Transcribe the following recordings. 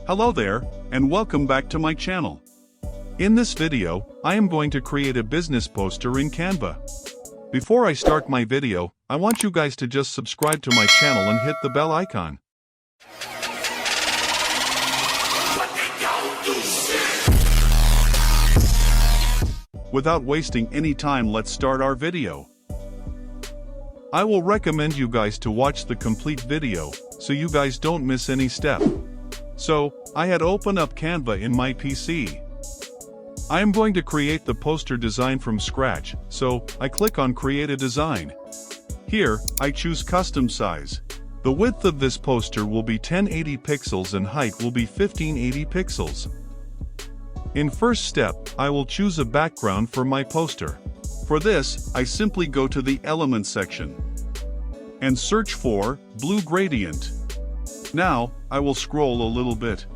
Hello there, and welcome back to my channel. In this video, I am going to create a business poster in Canva. Before I start my video, I want you guys to just subscribe to my channel and hit the bell icon. Without wasting any time, let's start our video. I will recommend you guys to watch the complete video, so you guys don't miss any step. So, I had opened up Canva in my PC. I am going to create the poster design from scratch, so I click on Create a Design. Here, I choose Custom Size. The width of this poster will be 1080 pixels and height will be 1580 pixels. In first step, I will choose a background for my poster. For this, I simply go to the Elements section and search for Blue Gradient. Now, I will scroll a little bit.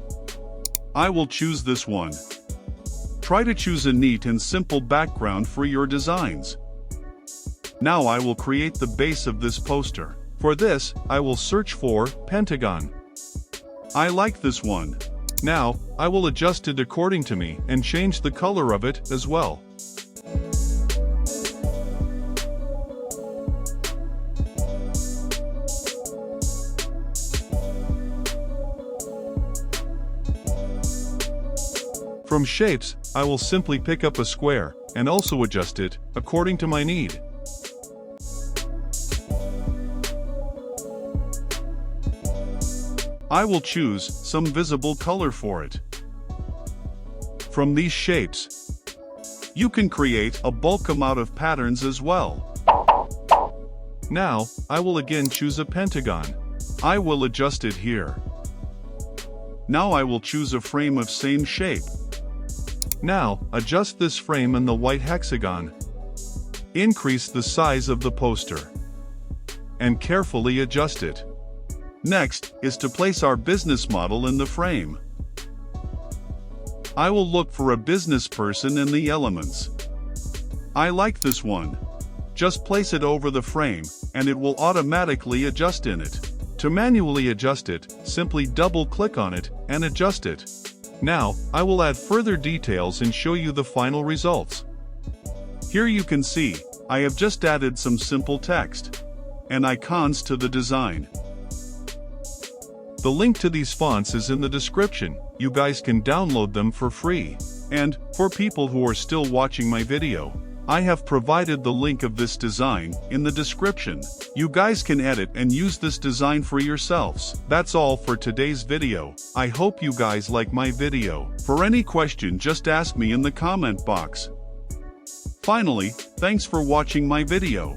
I will choose this one. Try to choose a neat and simple background for your designs. Now I will create the base of this poster. For this, I will search for Pentagon. I like this one. Now, I will adjust it according to me and change the color of it as well. From shapes, I will simply pick up a square and also adjust it according to my need. I will choose some visible color for it. From these shapes, you can create a bulk amount of patterns as well. Now, I will again choose a pentagon. I will adjust it here. Now I will choose a frame of same shape. Now, adjust this frame and the white hexagon. Increase the size of the poster. And carefully adjust it. Next, is to place our business model in the frame. I will look for a business person in the elements. I like this one. Just place it over the frame, and it will automatically adjust in it. To manually adjust it, simply double-click on it, and adjust it. Now, I will add further details and show you the final results. Here you can see, I have just added some simple text and icons to the design. The link to these fonts is in the description. You guys can download them for free. And, for people who are still watching my video, I have provided the link of this design in the description. You guys can edit and use this design for yourselves. That's all for today's video. I hope you guys like my video. For any question, just ask me in the comment box. Finally, thanks for watching my video.